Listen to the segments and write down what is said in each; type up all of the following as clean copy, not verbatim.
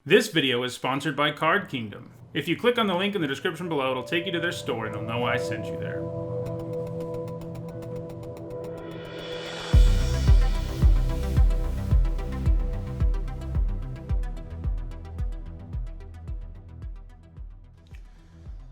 This video is sponsored by Card Kingdom. If you click on the link in the description below, it'll take you to their store and they'll know I sent you there.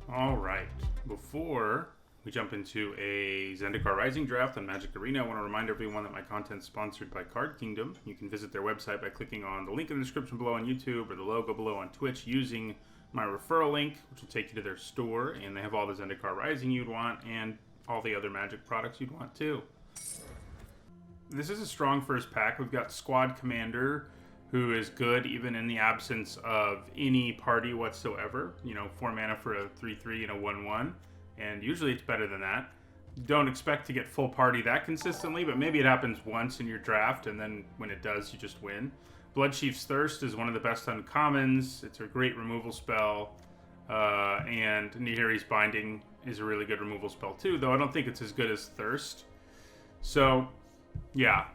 Alright, before we jump into a Zendikar Rising draft on Magic Arena, I want to remind everyone that my content is sponsored by Card Kingdom. You can visit their website by clicking on the link in the description below on YouTube or the logo below on Twitch using my referral link, which will take you to their store, and they have all the Zendikar Rising you'd want and all the other Magic products you'd want too. This is a strong first pack. We've got Squad Commander, who is good even in the absence of any party whatsoever. You know, 4 mana for a 3/3 and a 1/1. And usually it's better than that. Don't expect to get full party that consistently, but maybe it happens once in your draft, and then when it does, you just win. Bloodchief's Thirst is one of the best uncommons. It's a great removal spell. And Nihiri's Binding is a really good removal spell too, though I don't think it's as good as Thirst. So, yeah.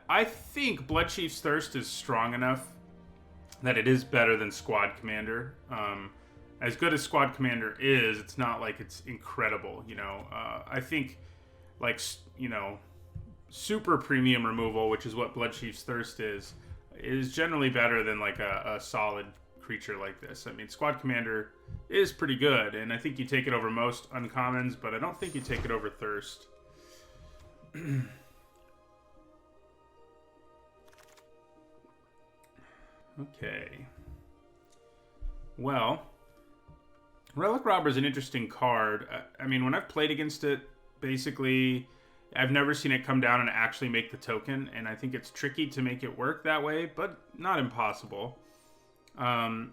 I think Bloodchief's Thirst is strong enough that it is better than Squad Commander. As good as Squad Commander is, it's not like it's incredible, you know. I think, like, you know, super premium removal, which is what Bloodchief's Thirst is generally better than, like, a solid creature like this. I mean, Squad Commander is pretty good, and I think you take it over most uncommons, but I don't think you take it over Thirst. Okay. Well, Relic Robber is an interesting card. I mean, when I've played against it, basically, I've never seen it come down and actually make the token, and I think it's tricky to make it work that way, but not impossible. The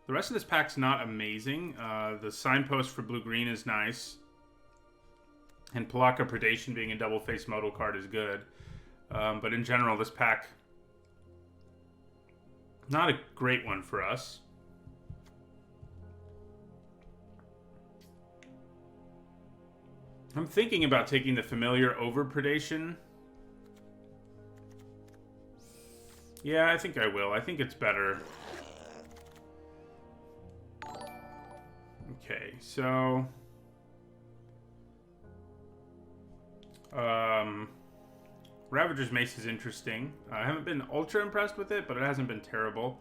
rest of this pack's not amazing. The Signpost for blue-green is nice, and Pelaka Predation being a double-faced modal card is good. But in general, this pack, not a great one for us. I'm thinking about taking the Familiar over Predation. Yeah, I think I will. I think it's better. Okay, so... Ravager's Mace is interesting. I haven't been ultra impressed with it, but it hasn't been terrible.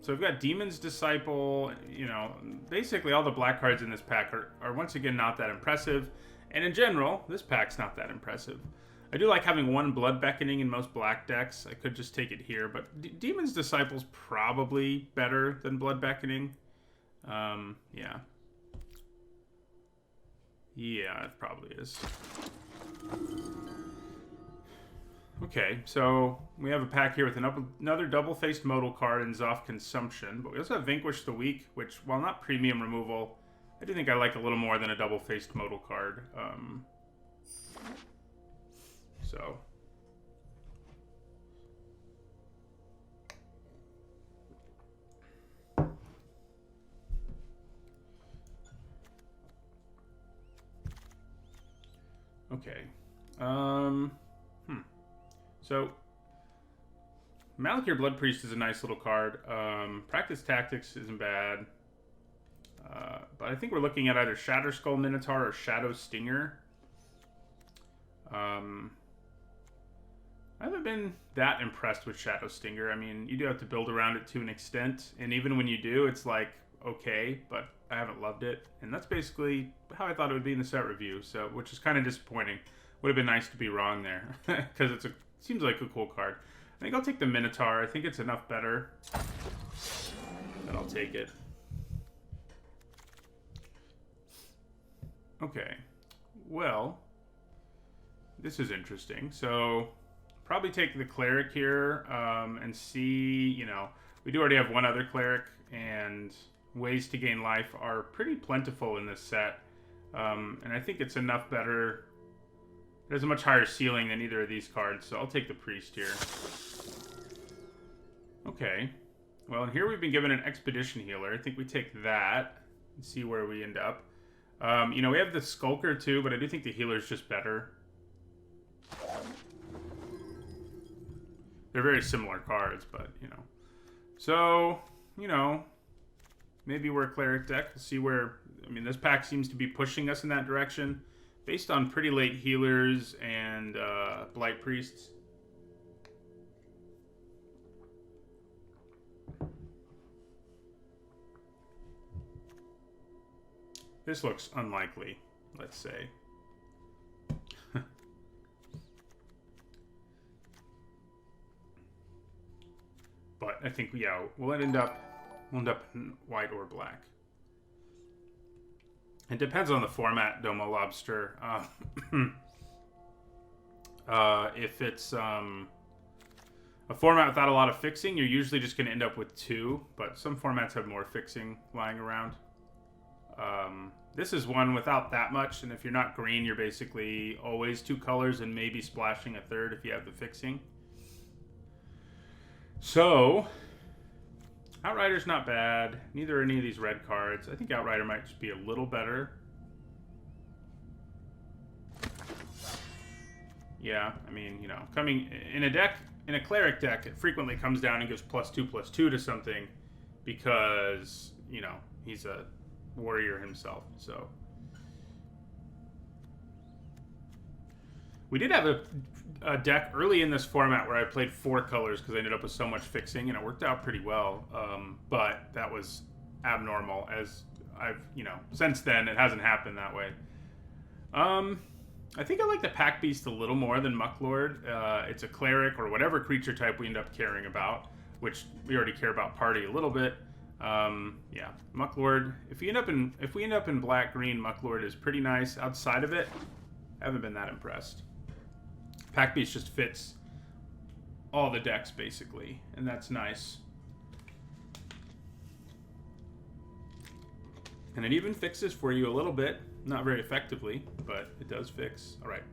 So we've got Demon's Disciple. You know, basically all the black cards in this pack are once again not that impressive. And in general, this pack's not that impressive. I do like having one Blood Beckoning in most black decks. I could just take it here, but Demon's Disciple's probably better than Blood Beckoning. Yeah. Yeah, it probably is. Okay, so we have a pack here with another double-faced modal card in Zoth Consumption, but we also have Vanquish the Weak, which, while not premium removal, I do think I like a little more than a double-faced modal card. So... Okay. So, Malakir Blood Priest is a nice little card. Practice Tactics isn't bad. But I think we're looking at either Shatterskull Minotaur or Shadow Stinger. I haven't been that impressed with Shadow Stinger. I mean, you do have to build around it to an extent. And even when you do, it's like, okay, but I haven't loved it. And that's basically how I thought it would be in the set review, so which is kind of disappointing. Would have been nice to be wrong there, because seems like a cool card. I think I'll take the Minotaur. I think it's enough better that I'll take it. Okay, well, this is interesting. So, probably take the Cleric here and see, you know, we do already have one other Cleric, and ways to gain life are pretty plentiful in this set. And I think it's enough better. It has a much higher ceiling than either of these cards, so I'll take the Priest here. Okay. Well, and here we've been given an Expedition Healer. I think we take that and see where we end up. You know, we have the Skulker too, but I do think the Healer's just better. They're very similar cards, but, you know. So, you know, maybe we're a Cleric deck. We'll see where... I mean, this pack seems to be pushing us in that direction based on pretty late healers and Blight Priests. This looks unlikely, let's say. But I think, yeah, we'll end up in white or black. It depends on the format, Domo Lobster. If it's a format without a lot of fixing, you're usually just going to end up with 2, but some formats have more fixing lying around. This is one without that much, and if you're not green, you're basically always 2 colors and maybe splashing a third if you have the fixing. So, Outrider's not bad. Neither are any of these red cards. I think Outrider might just be a little better. Yeah, I mean, you know, coming in a deck, in a Cleric deck, it frequently comes down and gives +2/+2 to something because, you know, he's a warrior himself, so. We did have a deck early in this format where I played 4 colors because I ended up with so much fixing, and it worked out pretty well. But that was abnormal, as I've, you know, since then it hasn't happened that way. I think I like the Pack Beast a little more than Mucklord. It's a Cleric or whatever creature type we end up caring about, which we already care about Party a little bit. Yeah, Mucklord. If we end up in black-green, Mucklord is pretty nice. Outside of it, I haven't been that impressed. Pack Beast just fits all the decks, basically, and that's nice. And it even fixes for you a little bit. Not very effectively, but it does fix. All right.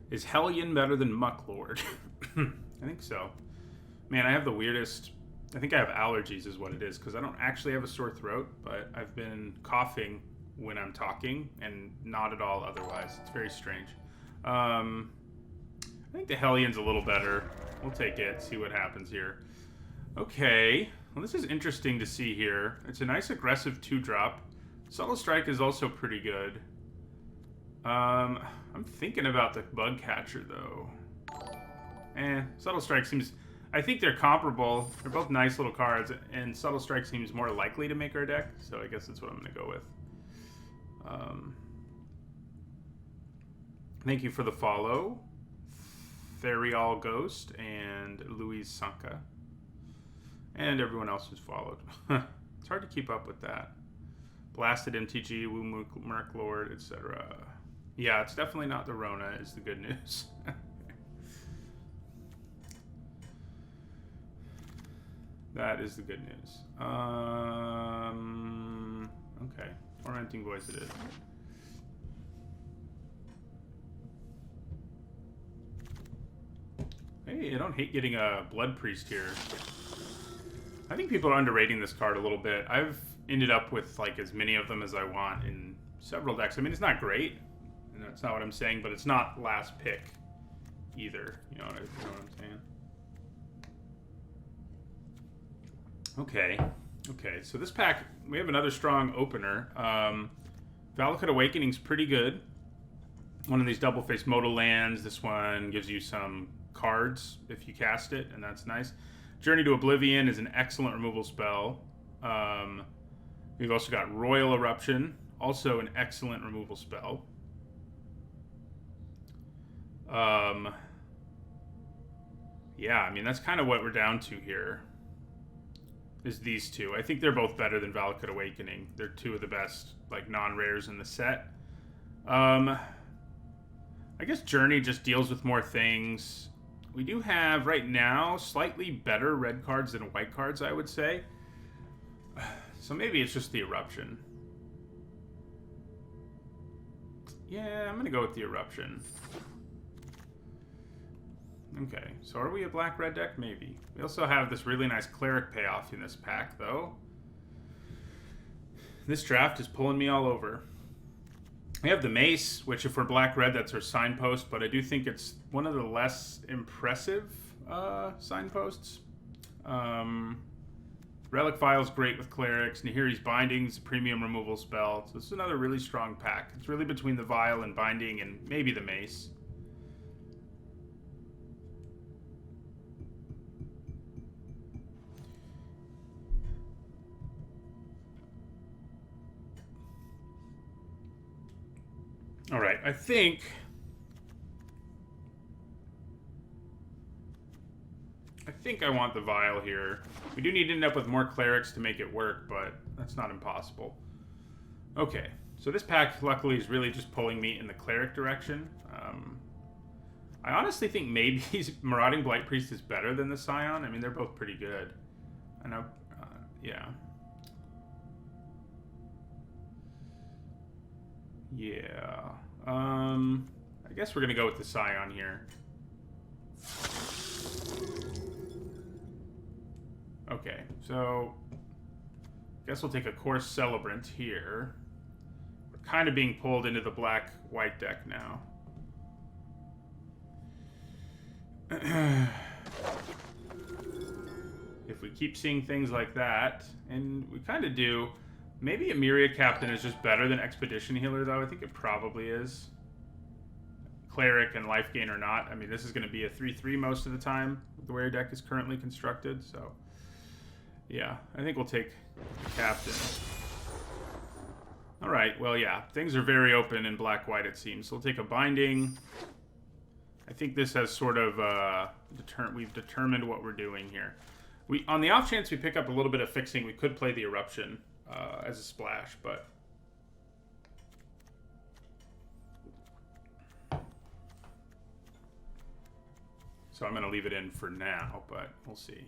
Is Hellion better than Mucklord? I think so. Man, I have the weirdest... I think I have allergies is what it is, because I don't actually have a sore throat, but I've been coughing when I'm talking and not at all otherwise. It's very strange. I think the Hellion's a little better. We'll take it, see what happens here. Okay. Well, this is interesting to see here. It's a nice aggressive 2-drop. Subtle Strike is also pretty good. I'm thinking about the Bug Catcher, though. Subtle Strike seems... I think they're comparable. They're both nice little cards, and Subtle Strike seems more likely to make our deck, so I guess that's what I'm going to go with. Thank you for the follow, Therial Ghost and Louise Sanka, and everyone else who's followed. It's hard to keep up with that. Blasted MTG, Woo Merklord, etc. Yeah, it's definitely not the Rona, is the good news. That is the good news. Okay. Tormenting Voice it is. Hey, I don't hate getting a Blood Priest here. I think people are underrating this card a little bit. I've ended up with like as many of them as I want in several decks. I mean, it's not great, and that's not what I'm saying, but it's not last pick either. You know what I'm saying? Okay, so this pack, we have another strong opener. Valakut Awakening's pretty good. One of these double-faced modal lands. This one gives you some cards if you cast it, and that's nice. Journey to Oblivion is an excellent removal spell. We've also got Royal Eruption, also an excellent removal spell. Yeah, I mean, that's kind of what we're down to here. Is these two. I think they're both better than Valakut Awakening. They're two of the best, like, non-rares in the set. I guess Journey just deals with more things. We do have, right now, slightly better red cards than white cards, I would say. So maybe it's just the Eruption. Yeah, I'm going to go with the Eruption. Okay, so are we a black-red deck? Maybe. We also have this really nice Cleric payoff in this pack, though. This draft is pulling me all over. We have the Mace, which if we're black-red, that's our signpost, but I do think it's one of the less impressive signposts. Relic Vial's great with Clerics. Nahiri's Binding's a premium removal spell. So this is another really strong pack. It's really between the Vial and Binding and maybe the Mace. All right, I think I want the Vial here. We do need to end up with more Clerics to make it work, but that's not impossible. Okay, so this pack, luckily, is really just pulling me in the Cleric direction. I honestly think maybe Marauding Blight Priest is better than the Scion. I mean, they're both pretty good. I know, yeah. Yeah. I guess we're going to go with the Scion here. Okay, so I guess we'll take a Course Celebrant here. We're kind of being pulled into the black-white deck now. If we keep seeing things like that, and we kind of do, maybe a Myria Captain is just better than Expedition Healer, though. I think it probably is. Cleric and Life Gain or not. I mean, this is going to be a 3-3 most of the time, the way our deck is currently constructed, so... yeah, I think we'll take Captain. Alright, well, yeah. Things are very open in black-white, it seems. So we'll take a Binding. I think this has sort of... we've determined what we're doing here. On the off chance we pick up a little bit of fixing, we could play the Eruption as a splash, but... so I'm going to leave it in for now, but we'll see.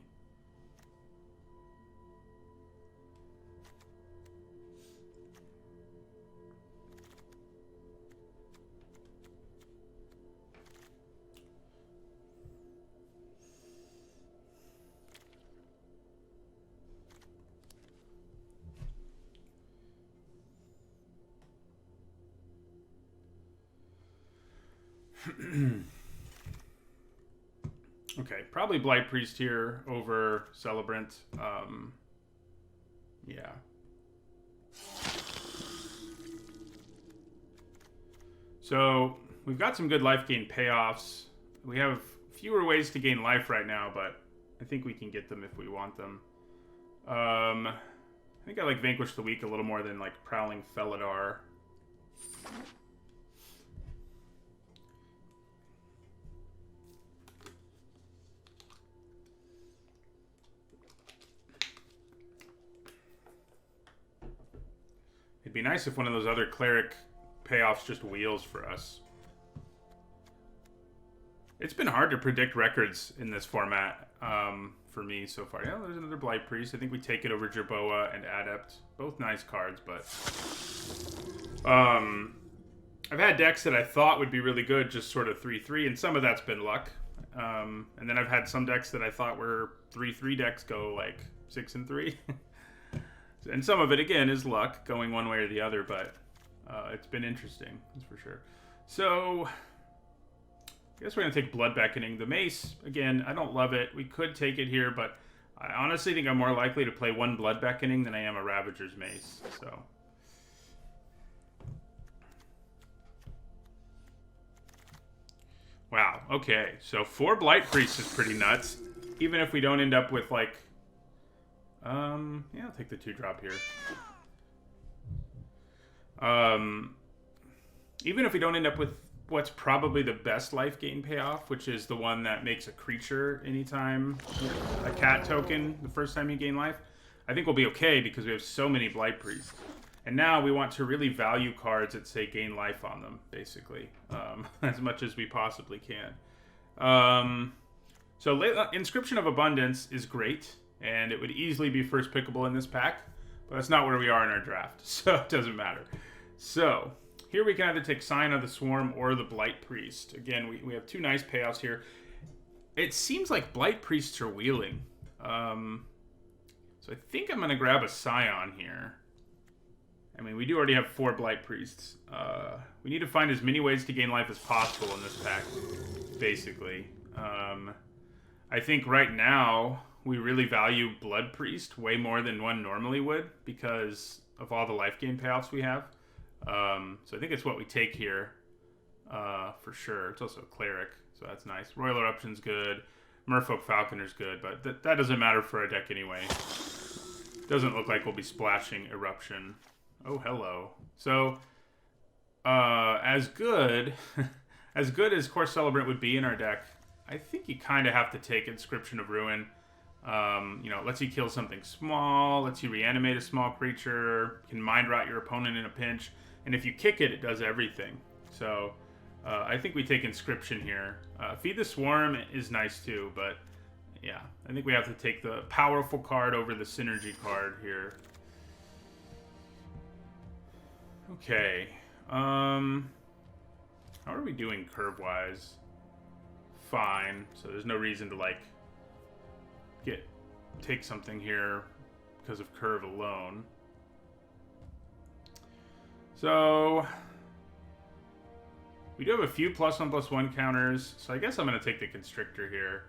Okay, probably Blight Priest here over Celebrant. Yeah. So, we've got some good life gain payoffs. We have fewer ways to gain life right now, but I think we can get them if we want them. I think I like Vanquish the Weak a little more than like Prowling Felidar. It'd be nice if one of those other Cleric payoffs just wheels for us. It's been hard to predict records in this format for me so far. Yeah, there's another Blight Priest. I think we take it over Jerboa and Adept. Both nice cards, but... I've had decks that I thought would be really good, just sort of 3-3, and some of that's been luck. And then I've had some decks that I thought were 3-3 decks go like 6-3. And some of it, again, is luck, going one way or the other, but it's been interesting, that's for sure. So, I guess we're going to take Blood Beckoning. The Mace, again, I don't love it. We could take it here, but I honestly think I'm more likely to play one Blood Beckoning than I am a Ravager's Mace, so... wow, okay. So 4 Blight Priests is pretty nuts, even if we don't end up with, like... yeah, I'll take the 2-drop here. Even if we don't end up with what's probably the best life gain payoff, which is the one that makes a creature anytime, a cat token the first time you gain life, I think we'll be okay because we have so many Blight Priests. And now we want to really value cards that say gain life on them, basically, as much as we possibly can. So Inscription of Abundance is great. And it would easily be first pickable in this pack, but that's not where we are in our draft, so it doesn't matter. So, here we can either take Scion of the Swarm or the Blight Priest. Again, we have 2 nice payoffs here. It seems like Blight Priests are wheeling. So I think I'm going to grab a Scion here. I mean, we do already have 4 Blight Priests. We need to find as many ways to gain life as possible in this pack, basically. I think right now, we really value Blood Priest way more than one normally would because of all the life gain payoffs we have. So I think it's what we take here, for sure. It's also a Cleric, so that's nice. Royal Eruption's good. Merfolk Falconer's good, but that doesn't matter for a deck anyway. Doesn't look like we'll be splashing Eruption. Oh, hello. So, as good as Core Celebrant would be in our deck, I think you kind of have to take Inscription of Ruin. You know, it lets you kill something small, lets you reanimate a small creature, can mind rot your opponent in a pinch, and if you kick it, it does everything. So, I think we take Inscription here. Feed the Swarm is nice too, but yeah, I think we have to take the powerful card over the synergy card here. Okay. How are we doing curve-wise? Fine. So there's no reason to, like, take something here because of curve alone. So we do have a few +1/+1 counters, so I guess I'm going to take the Constrictor here.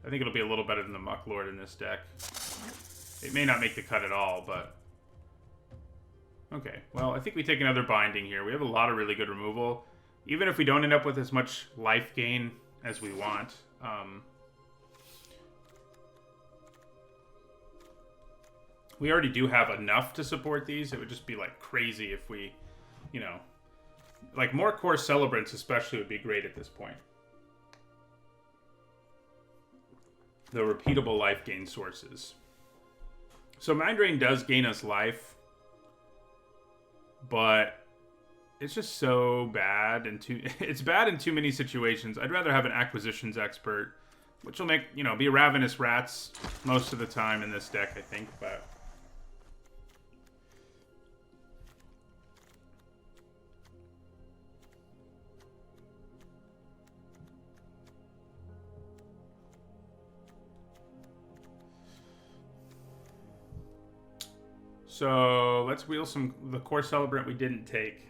I think it'll be a little better than the Mucklord in this deck. It may not make the cut at all, but okay. Well, I think we take another Binding here. We have a lot of really good removal. Even if we don't end up with as much life gain as we want. We already do have enough to support these. It would just be, like, crazy if we, you know, like, more Core Celebrants especially would be great at this point. The repeatable life gain sources. So Mind Drain does gain us life, but it's just so bad and it's bad in too many situations. I'd rather have an Acquisitions Expert, which will make, you know, be Ravenous Rats most of the time in this deck, I think, but so let's wheel the Core Celebrant we didn't take.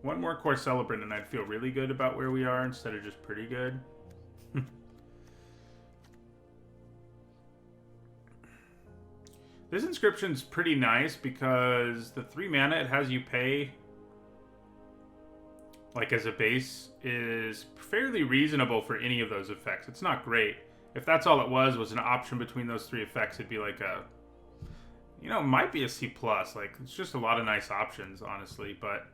One more Core Celebrant and I'd feel really good about where we are instead of just pretty good. This Inscription's pretty nice because the 3 mana it has you pay, like, as a base, is fairly reasonable for any of those effects. It's not great. If that's all it was an option between those 3 effects, it'd be like a, you know, it might be a C+. Like, it's just a lot of nice options, honestly. But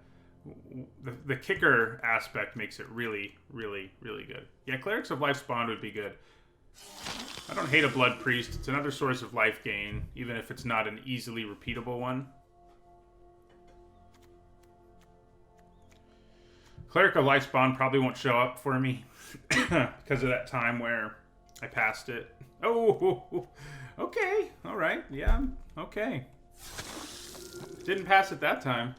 the kicker aspect makes it really, really, really good. Yeah, Clerics of Life Spawn would be good. I don't hate a Blood Priest. It's another source of life gain, even if it's not an easily repeatable one. Cleric of Life Spawn probably won't show up for me because of that time where I passed it. Oh, okay. All right. Yeah, okay. Didn't pass it that time.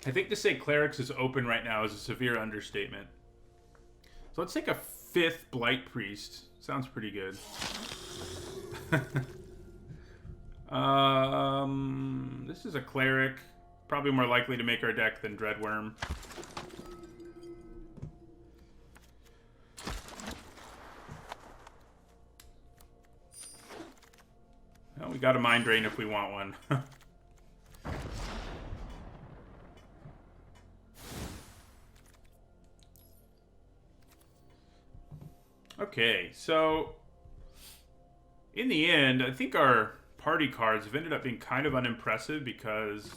I think to say Clerics is open right now is a severe understatement. So let's take a 5th Blight Priest. Sounds pretty good. This is a Cleric. Probably more likely to make our deck than Dreadworm. Well, we got a Mind Drain if we want one. Okay, so in the end, I think our party cards have ended up being kind of unimpressive because,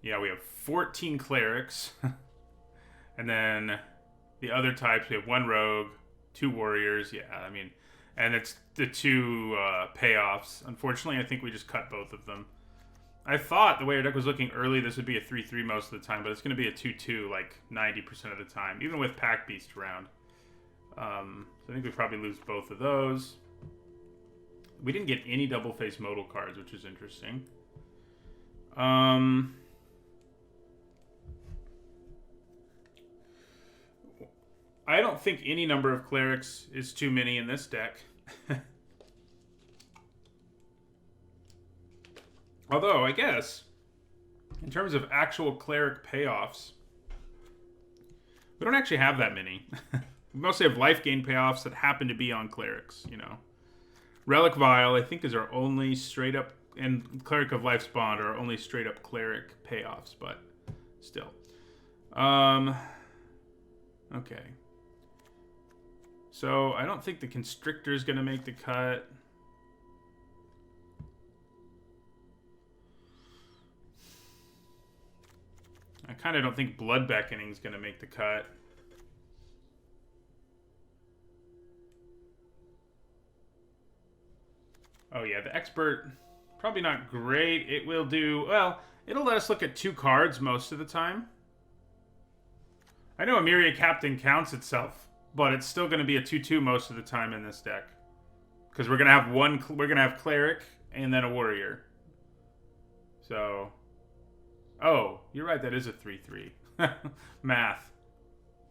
yeah, we have 14 Clerics, and then the other types, we have 1 Rogue, 2 Warriors, yeah, I mean, and it's the 2 payoffs. Unfortunately, I think we just cut both of them. I thought the way our deck was looking early, this would be a 3-3 most of the time, but it's going to be a 2-2 like 90% of the time, even with Pack Beast around. So I think we probably lose both of those. We didn't get any double-face modal cards, which is interesting. I don't think any number of Clerics is too many in this deck. Although, I guess, in terms of actual Cleric payoffs, we don't actually have that many. We mostly have life gain payoffs that happen to be on Clerics, you know. Relic Vial, I think, is our only straight up, and Cleric of Life's Bond are our only straight up Cleric payoffs, but still. Okay. So, I don't think the Constrictor is going to make the cut. I kind of don't think Blood Beckoning is going to make the cut. Oh yeah, the Expert, probably not great. It will do, well, it'll let us look at 2 cards most of the time. I know a Myriad Captain counts itself, but it's still going to be a 2/2 most of the time in this deck. Because we're going to have Cleric and then a Warrior. So, oh, you're right, that is a 3/3. Math.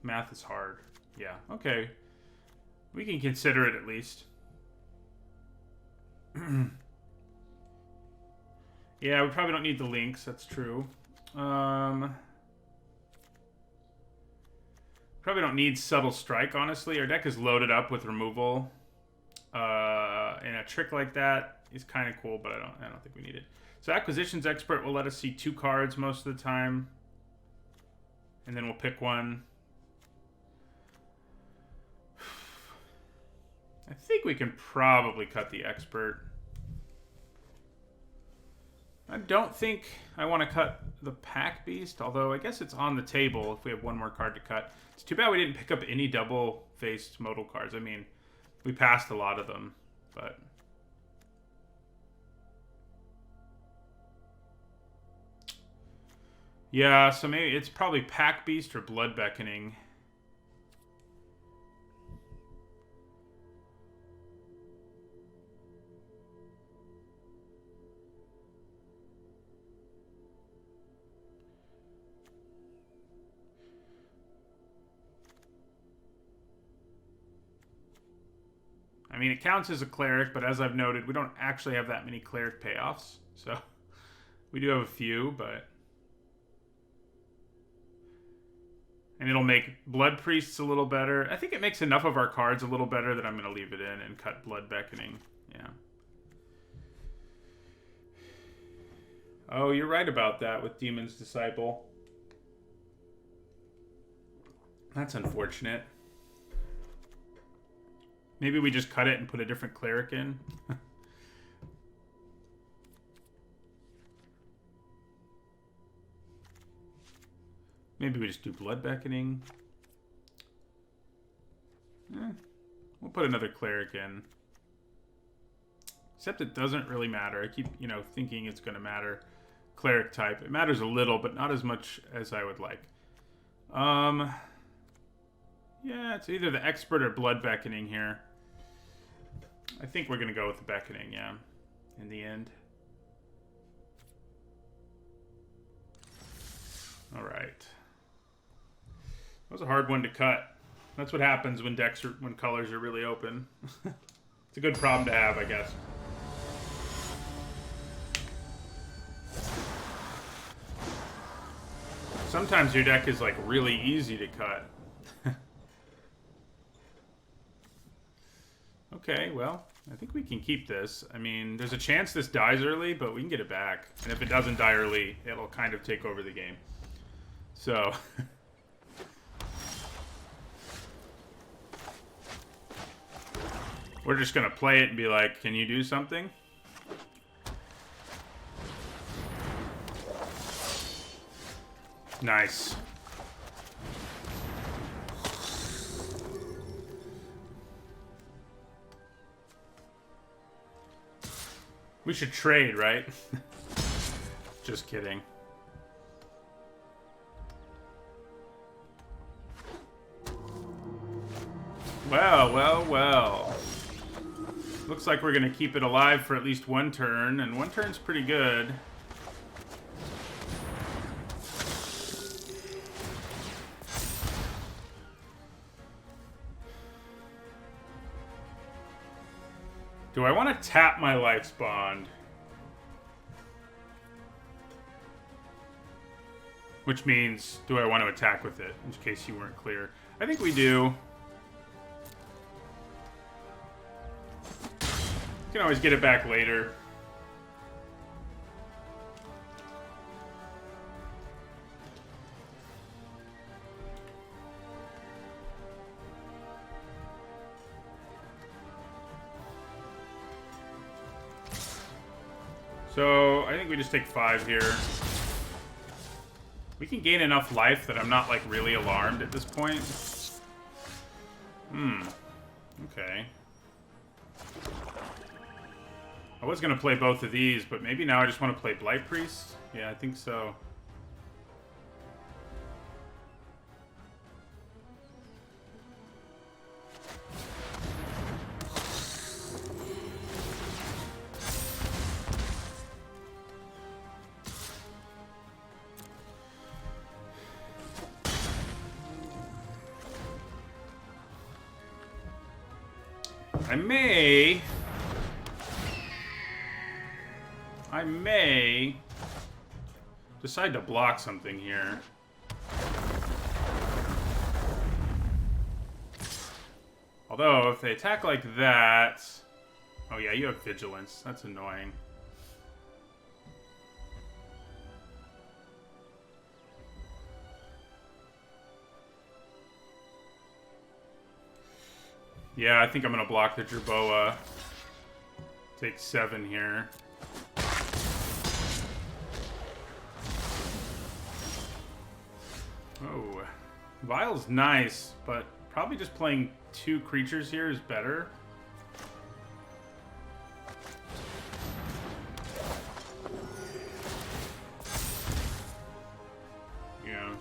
Math is hard. Yeah, okay. We can consider it at least. Yeah, we probably don't need the links, that's true. Probably don't need Subtle Strike, honestly. Our deck is loaded up with removal. And a trick like that is kind of cool, but I don't think we need it. So Acquisitions Expert will let us see 2 cards most of the time. And then we'll pick one. I think we can probably cut the Expert. I don't think I want to cut the Pack Beast, although I guess it's on the table if we have one more card to cut. It's too bad we didn't pick up any double-faced modal cards. I mean, we passed a lot of them, but... Yeah, so maybe it's probably Pack Beast or Blood Beckoning. I mean, it counts as a Cleric, but as I've noted, we don't actually have that many Cleric payoffs. So, we do have a few, but... And it'll make Blood Priests a little better. I think it makes enough of our cards a little better that I'm going to leave it in and cut Blood Beckoning. Yeah. Oh, you're right about that with Demon's Disciple. That's unfortunate. Maybe we just cut it and put a different Cleric in. Maybe we just do Blood Beckoning. We'll put another Cleric in. Except it doesn't really matter. I keep, thinking it's going to matter. Cleric type. It matters a little, but not as much as I would like. Yeah, it's either the Expert or Blood Beckoning here. I think we're going to go with the Beckoning, yeah, in the end. All right. That was a hard one to cut. That's what happens when when colors are really open. It's a good problem to have, I guess. Sometimes your deck is like really easy to cut. Okay, well, I think we can keep this. I mean, there's a chance this dies early, but we can get it back. And if it doesn't die early, it'll kind of take over the game. So... We're just going to play it and be like, can you do something? Nice. We should trade, right? Just kidding. Well. Looks like we're going to keep it alive for at least one turn, and one turn's pretty good. Do I want to tap my Life's Bond? Which means, do I want to attack with it? In case you weren't clear. I think we do. You can always get it back later. So, I think we just take 5 here. We can gain enough life that I'm not, like, really alarmed at this point. Okay. I was gonna play both of these, but maybe now I just want to play Blight Priest? Yeah, I think so. I may decide to block something here. Although, if they attack like that... Oh yeah, you have Vigilance. That's annoying. Yeah, I think I'm gonna block the Jerboa. Take 7 here. Oh, Vial's nice, but probably just playing 2 creatures here is better. Yeah.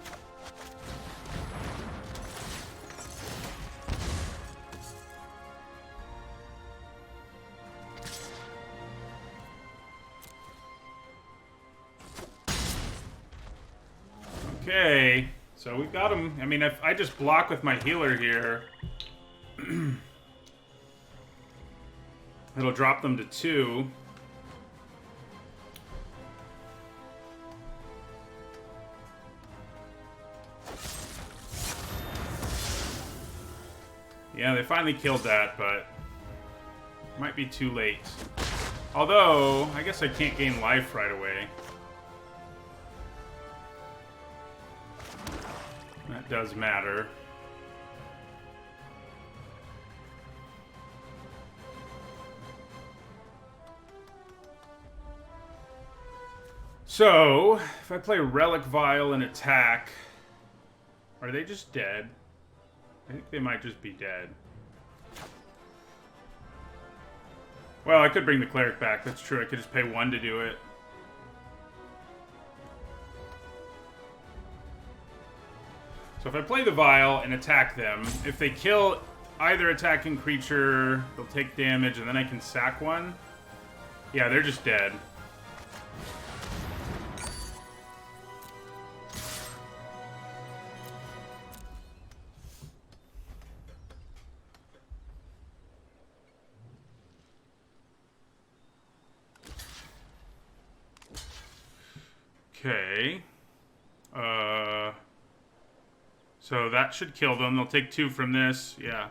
Okay. So we've got him. I mean, if I just block with my healer here, it'll drop them to 2. Yeah, they finally killed that, but might be too late. Although, I guess I can't gain life right away. That does matter. So, if I play Relic Vial and attack, are they just dead? I think they might just be dead. Well, I could bring the Cleric back. That's true. I could just pay 1 to do it. So if I play the Vial and attack them, if they kill either attacking creature, they'll take damage, and then I can sack 1. Yeah, they're just dead. Okay. So that should kill them. They'll take 2 from this. Yeah.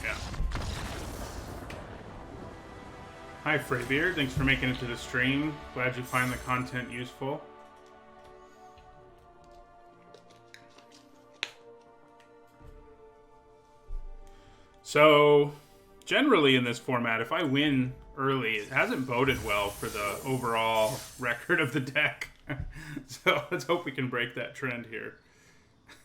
Yeah. Hi, Freybeard. Thanks for making it to the stream. Glad you find the content useful. So, generally in this format, if I win early, it hasn't boded well for the overall record of the deck. So, let's hope we can break that trend here.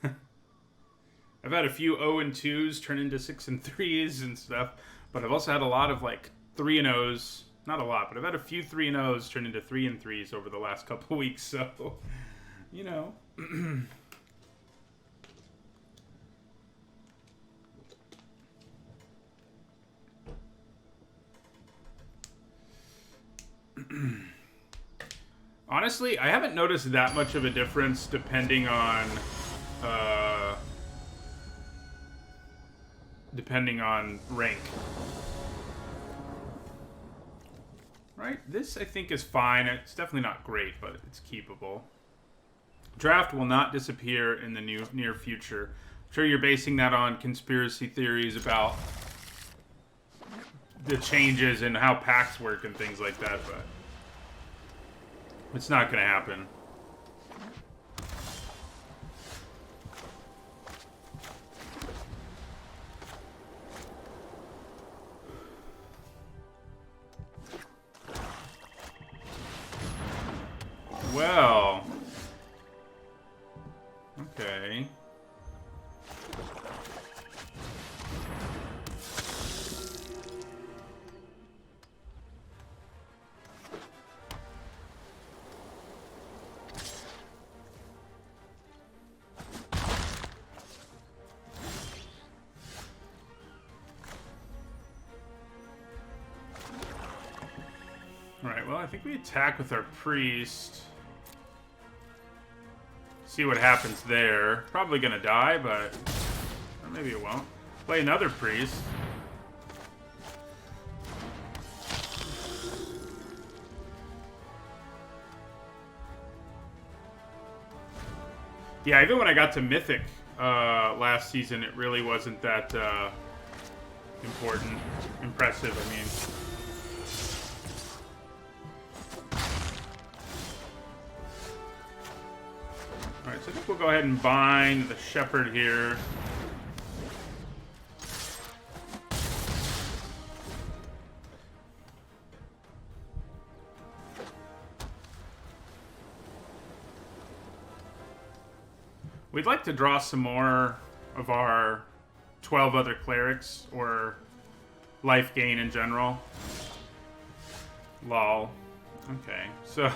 I've had a few 0-2s turn into 6-3s and stuff, but I've also had a lot of, like, 3-0s. Not a lot, but I've had a few 3-0s turn into 3-3s over the last couple weeks, so, you know. Honestly, I haven't noticed that much of a difference depending on rank. Right? This, I think, is fine. It's definitely not great, but it's keepable. Draft will not disappear in the near future. I'm sure you're basing that on conspiracy theories about the changes in how packs work and things like that, but it's not going to happen. Well, okay. Alright, well, I think we attack with our priest. See what happens there. Probably gonna die, but or maybe it won't. Play another priest. Yeah, even when I got to Mythic last season, it really wasn't that impressive, I mean. Alright, so I think we'll go ahead and bind the Shepherd here. We'd like to draw some more of our 12 other clerics, or life gain in general. Lol. Okay, so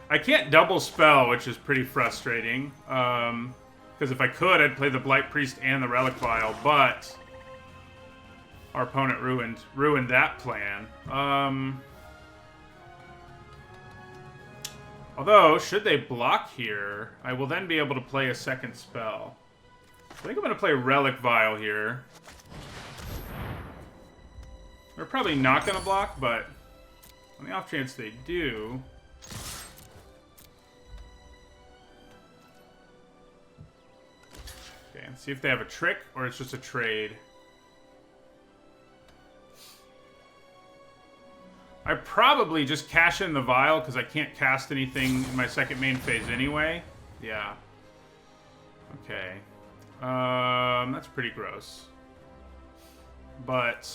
I can't double spell, which is pretty frustrating. Because if I could, I'd play the Blight Priest and the Relic Vial, but our opponent ruined that plan. Although, should they block here, I will then be able to play a second spell. I think I'm going to play Relic Vial here. They're probably not going to block, but on the off chance they do... Okay, let's see if they have a trick or it's just a trade. I probably just cash in the vial because I can't cast anything in my second main phase anyway. Yeah. Okay. That's pretty gross. But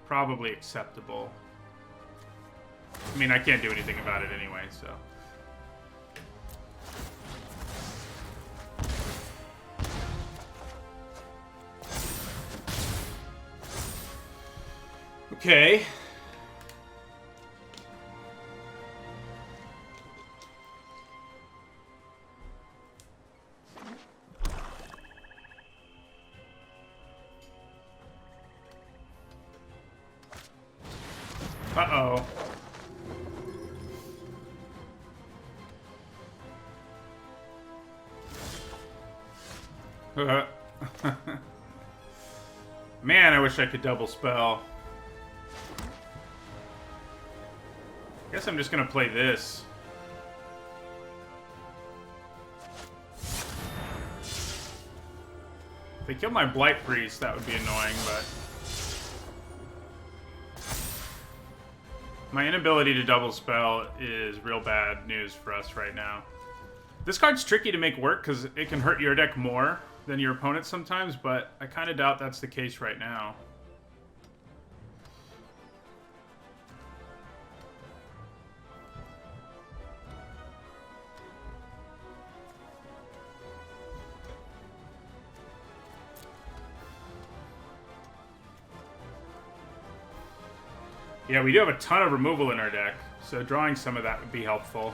probably acceptable. I mean, I can't do anything about it anyway, so... Okay. Uh-oh. Man, I wish I could double spell. Guess I'm just gonna play this. If they kill my Blight Priest, that would be annoying, but... My inability to double spell is real bad news for us right now. This card's tricky to make work because it can hurt your deck more than your opponent sometimes, but I kind of doubt that's the case right now. Yeah, we do have a ton of removal in our deck, so drawing some of that would be helpful.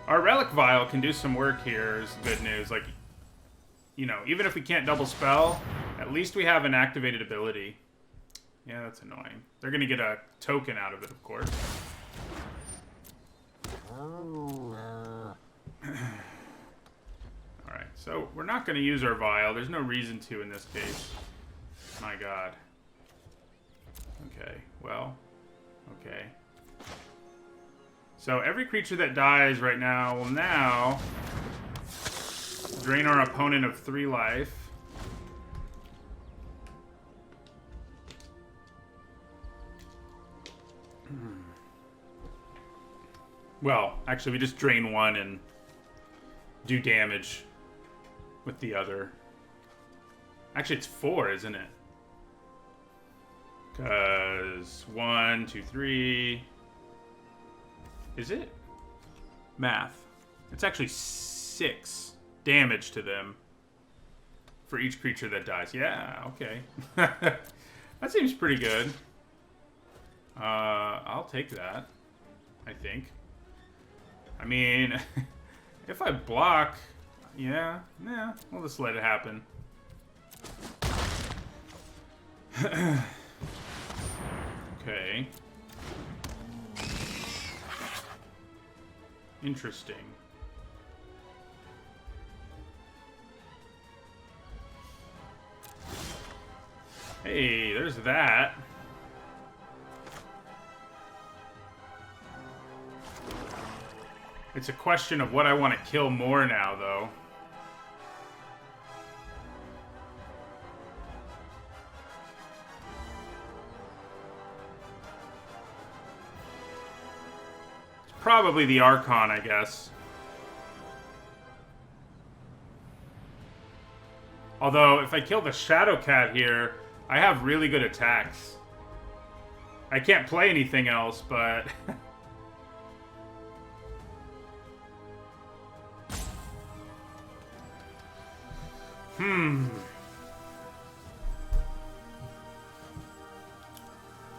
Our Relic Vial can do some work here, is good news. Like, you know, even if we can't double spell, at least we have an activated ability. Yeah, that's annoying. They're going to get a token out of it, of course. Alright, so we're not going to use our vial. There's no reason to in this case. My god. Okay, well. Okay. So every creature that dies right now will now drain our opponent of 3 life. Well, actually, we just drain 1 and do damage with the other. Actually, it's 4, isn't it? Because 1, 2, 3. Is it? Math. It's actually 6 damage to them for each creature that dies. Yeah, okay. That seems pretty good. I'll take that, I think. I mean, if I block, yeah, we'll just let it happen. Okay. Interesting. Hey, there's that. It's a question of what I want to kill more now, though. It's probably the Archon, I guess. Although, if I kill the Shadowcat here, I have really good attacks. I can't play anything else, but...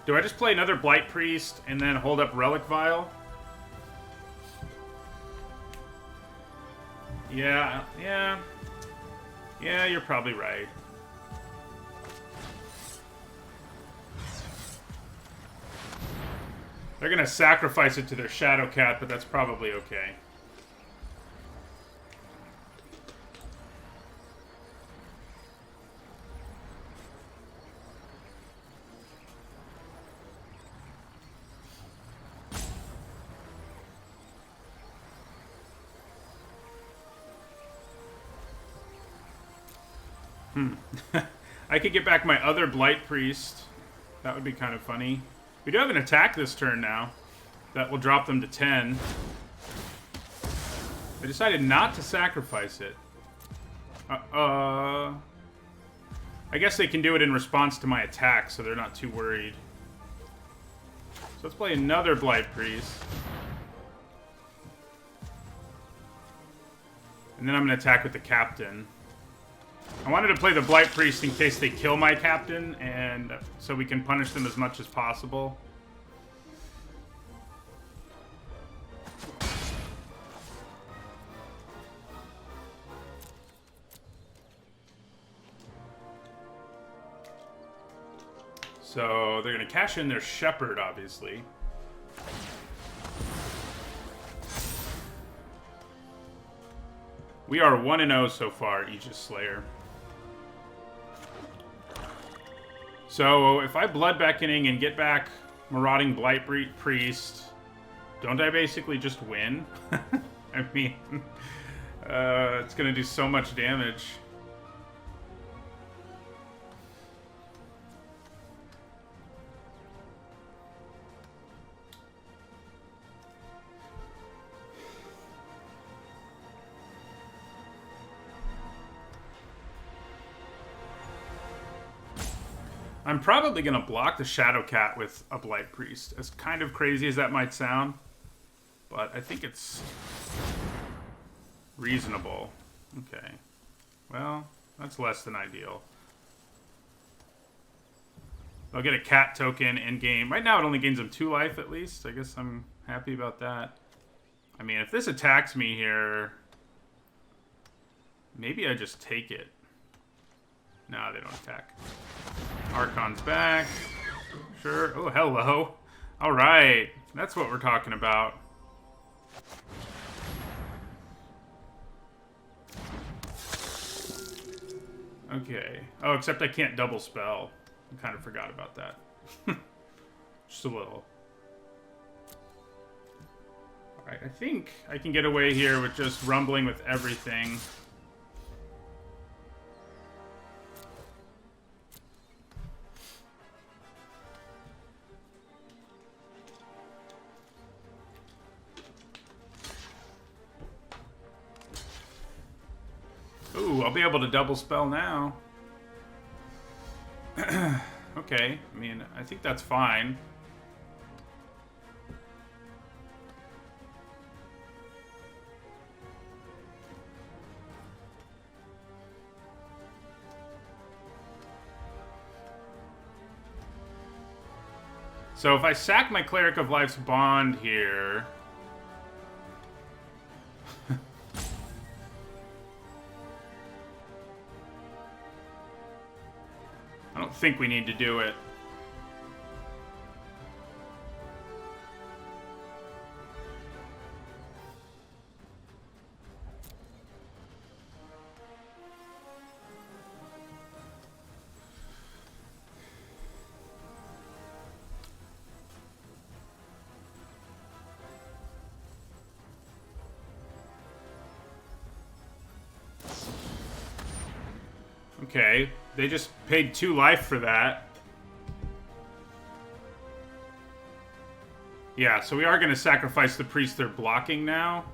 Do I just play another Blight Priest and then hold up Relic Vial? Yeah, you're probably right. They're gonna sacrifice it to their Shadowcat, but that's probably okay. I could get back my other Blight Priest. That would be kind of funny. We do have an attack this turn now. That will drop them to 10. I decided not to sacrifice it. I guess they can do it in response to my attack, so they're not too worried. So let's play another Blight Priest. And then I'm going to attack with the Captain. I wanted to play the Blight Priest in case they kill my Captain, and so we can punish them as much as possible. So they're going to cash in their Shepherd, obviously. We are 1-0 so far, Aegis Slayer. So, if I Bloodback Inning and get back Marauding Blight Priest, don't I basically just win? I mean, it's going to do so much damage. I'm probably going to block the Shadowcat with a Blight Priest. As kind of crazy as that might sound. But I think it's reasonable. Okay. Well, that's less than ideal. I'll get a cat token in-game. Right now it only gains them 2 life at least. I guess I'm happy about that. I mean, if this attacks me here, maybe I just take it. No, they don't attack. Archon's back. Sure. Oh, hello. All right. That's what we're talking about. Okay. Oh, except I can't double spell. I kind of forgot about that. Just a little. Alright, I think I can get away here with just rumbling with everything. Ooh, I'll be able to double spell now. Okay, I mean, I think that's fine. So if I sack my Cleric of Life's Bond here... I don't think we need to do it. Okay, they just paid 2 life for that. Yeah, so we are going to sacrifice the priest they're blocking now.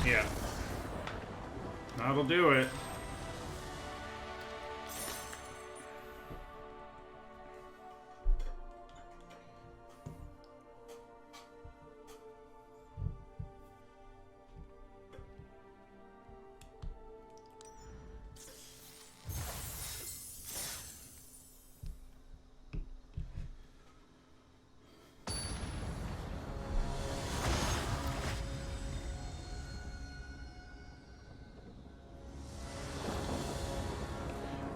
Yeah. That'll do it.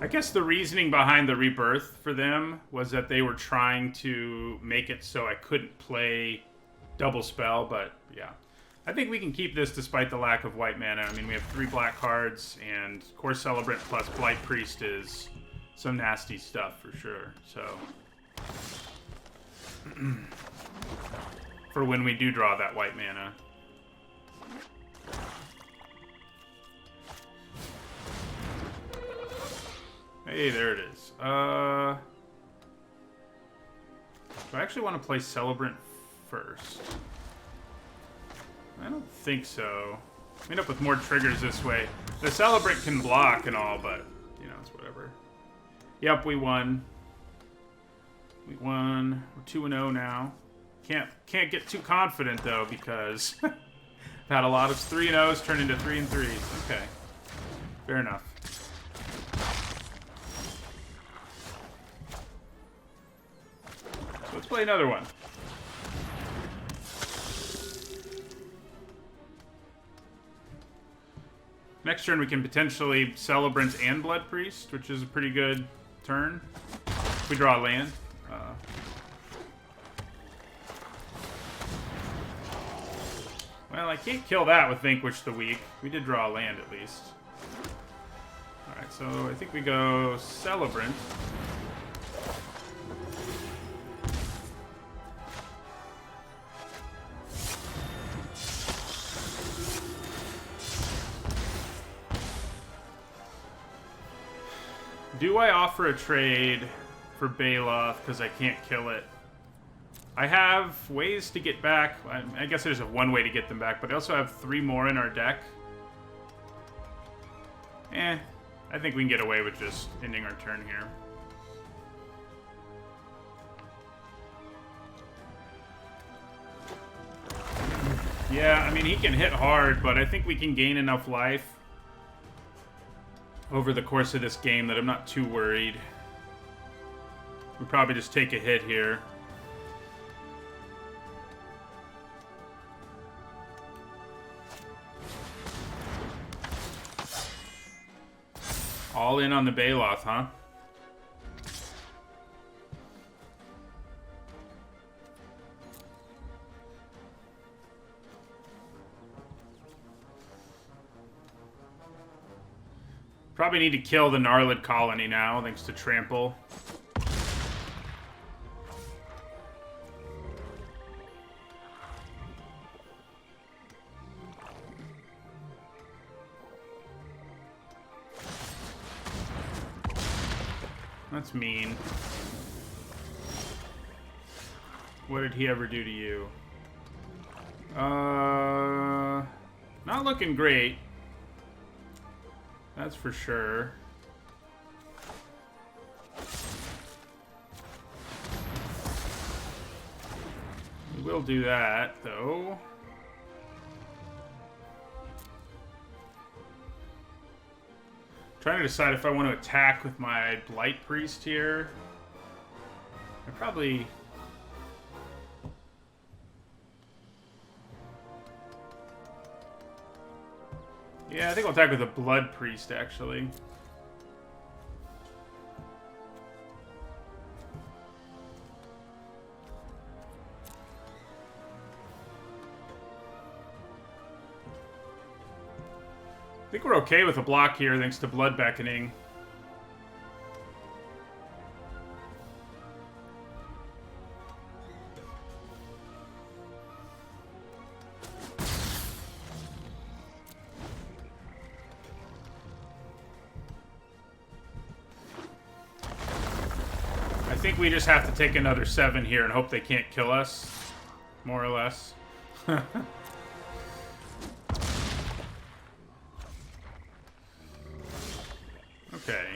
I guess the reasoning behind the rebirth for them was that they were trying to make it so I couldn't play double spell, but yeah. I think we can keep this despite the lack of white mana. I mean, we have 3 black cards, and Core Celebrant plus Blight Priest is some nasty stuff for sure, so... for when we do draw that white mana. Hey, there it is. Do I actually want to play Celebrant first? I don't think so. I end up with more triggers this way. The Celebrant can block and all, but, you know, it's whatever. Yep, we won. We won. We're 2-0 now. Can't get too confident, though, because I've had a lot of 3-0s turn into 3-3s. Okay. Fair enough. Let's play another one. Next turn we can potentially Celebrant and Blood Priest, which is a pretty good turn. If we draw a land. Well, I can't kill that with Vanquish the Weak. We did draw a land at least. Alright, so I think we go Celebrant. Do I offer a trade for Baloth because I can't kill it? I have ways to get back. I guess I just have one way to get them back, but I also have 3 more in our deck. I think we can get away with just ending our turn here. Yeah, I mean, he can hit hard, but I think we can gain enough life over the course of this game that I'm not too worried. We probably just take a hit here. All in on the Baloth, huh? Probably need to kill the Gnarlid Colony now, thanks to Trample. That's mean. What did he ever do to you? Not looking great. That's for sure. We will do that, though. Trying to decide if I want to attack with my Blight Priest here. I probably... Yeah, I think I'll attack with a Blood Priest, actually. I think we're okay with a block here, thanks to Blood Beckoning. I think we just have to take another 7 here and hope they can't kill us, more or less. Okay.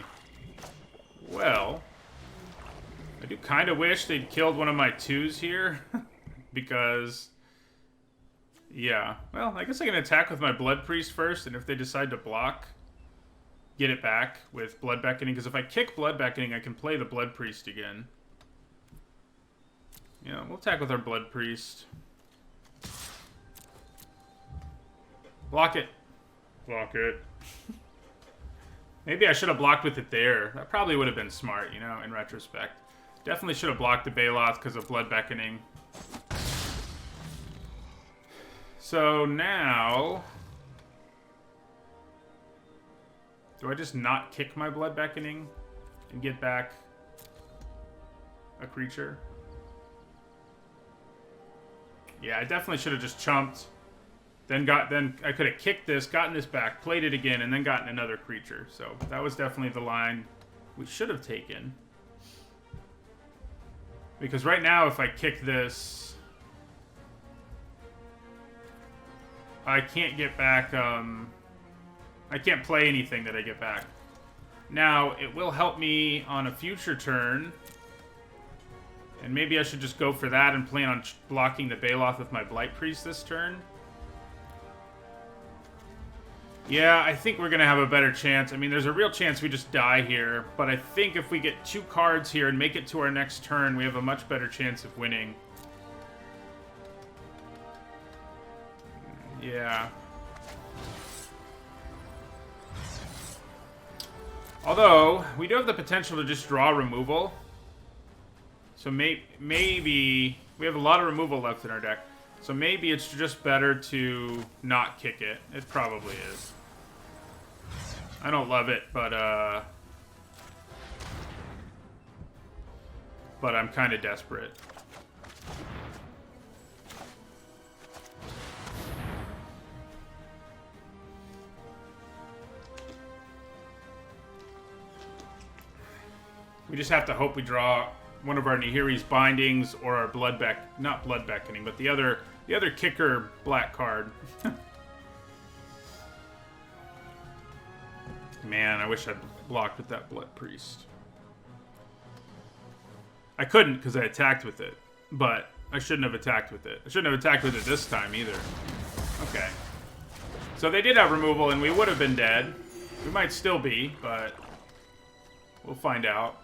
Well, I do kind of wish they'd killed one of my 2s here, because, yeah. Well, I guess I can attack with my Blood Priest first, and if they decide to block, get it back with Blood Beckoning, because if I kick Blood Beckoning, I can play the Blood Priest again. Yeah, we'll attack with our Blood Priest. Block it. Block it. Maybe I should have blocked with it there. That probably would have been smart, you know, in retrospect. Definitely should have blocked the Baloth because of Blood Beckoning. So now... do I just not kick my Blood Beckoning and get back a creature? Yeah, I definitely should have just chumped. Then I could have kicked this, gotten this back, played it again, and then gotten another creature. So that was definitely the line we should have taken. Because right now, if I kick this, I can't get back, I can't play anything that I get back. Now, it will help me on a future turn. And maybe I should just go for that and plan on blocking the Baloth with my Blight Priest this turn. Yeah, I think we're going to have a better chance. I mean, there's a real chance we just die here. But I think if we get 2 cards here and make it to our next turn, we have a much better chance of winning. Yeah. Although, we do have the potential to just draw removal. So maybe... we have a lot of removal left in our deck. So maybe it's just better to not kick it. It probably is. I don't love it, but I'm kind of desperate. We just have to hope we draw one of our Nihiri's Bindings or our not Blood Beckoning, but the other kicker black card. Man, I wish I'd blocked with that Blood Priest. I couldn't because I attacked with it, but I shouldn't have attacked with it. I shouldn't have attacked with it this time either. Okay. So they did have removal, and we would have been dead. We might still be, but we'll find out.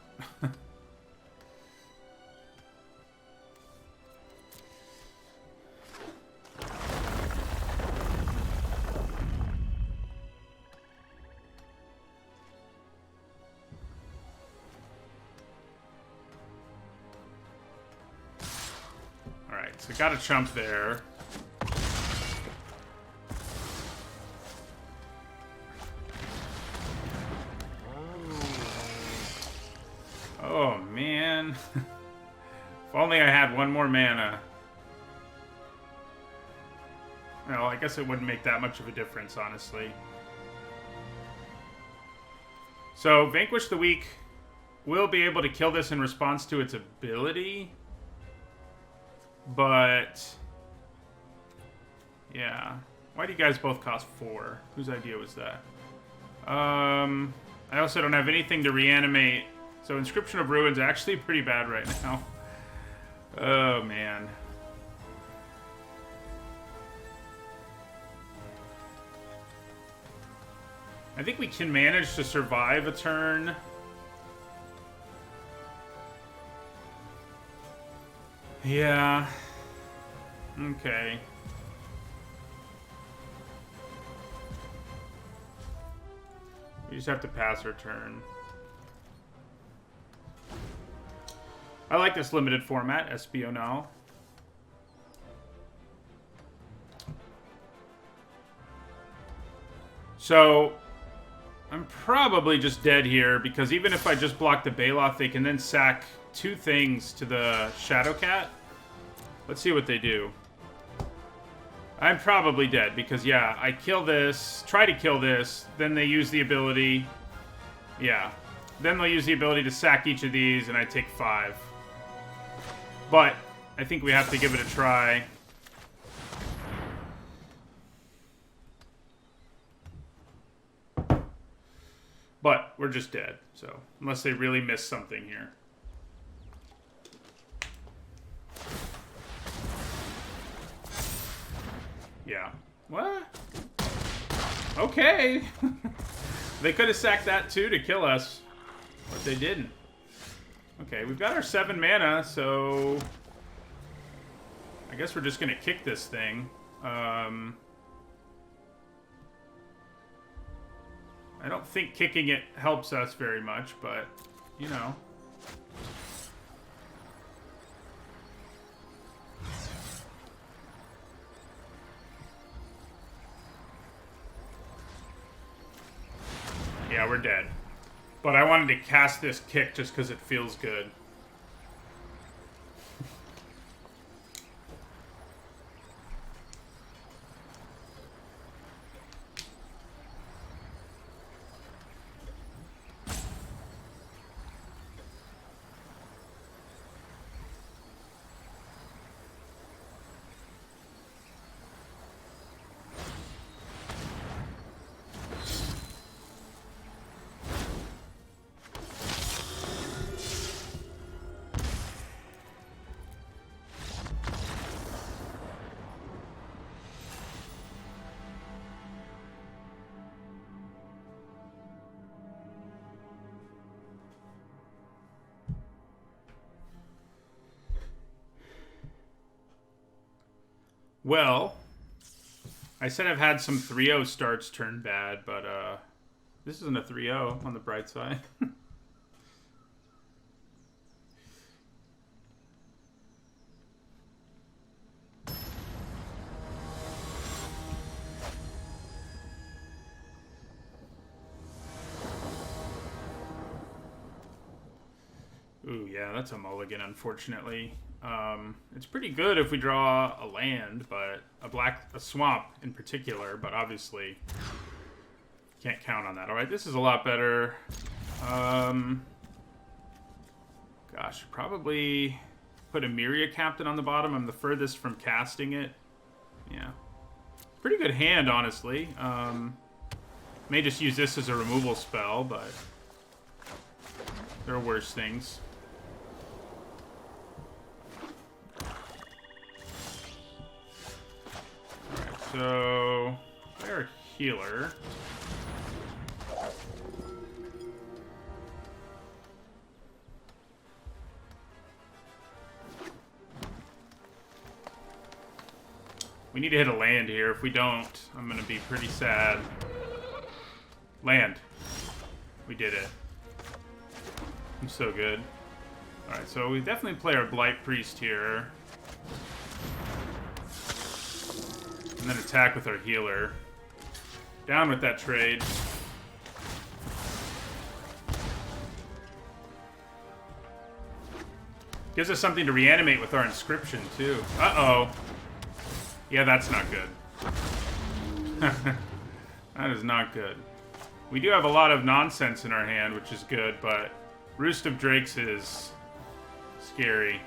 Alright, so got a chump there. Oh, man. If only I had one more mana. Well, I guess it wouldn't make that much of a difference, honestly. So, Vanquish the Weak will be able to kill this in response to its ability. But... yeah. Why do you guys both cost 4? Whose idea was that? I also don't have anything to reanimate. So Inscription of Ruin's actually pretty bad right now. Oh, man. I think we can manage to survive a turn. Yeah. Okay. We just have to pass our turn. I like this limited format, SBO now. So, I'm probably just dead here, because even if I just block the Baloth, they can then sack 2 things to the Shadowcat. Let's see what they do. I'm probably dead, because, yeah, I kill this, try to kill this, then they use the ability. Yeah. Then they'll use the ability to sack each of these, and I take 5. But I think we have to give it a try. But we're just dead, so unless they really miss something here. Yeah. What? Okay. They could have sacked that too to kill us, but they didn't. Okay, we've got our 7 mana, so I guess we're just gonna kick this thing. I don't think kicking it helps us very much, but, you know. Yeah, we're dead. But I wanted to cast this kick just because it feels good. Well, I said I've had some 3-0 starts turn bad, but this isn't a 3-0 on the bright side. Ooh, yeah, that's a mulligan, unfortunately. It's pretty good if we draw a land, but a swamp in particular, but obviously can't count on that. All right, this is a lot better. Gosh, probably put a Myria Captain on the bottom. I'm the furthest from casting it. Yeah. Pretty good hand, honestly. May just use this as a removal spell, but there are worse things. so they're a healer. We need to hit a land here. If we don't, I'm going to be pretty sad. Land. We did it. I'm so good. Alright, so we definitely play our Blight Priest here. And then attack with our healer. Down with that trade. Gives us something to reanimate with our inscription, too. Uh-oh. Yeah, that's not good. That is not good. We do have a lot of nonsense in our hand, which is good, but Roost of Drakes is scary.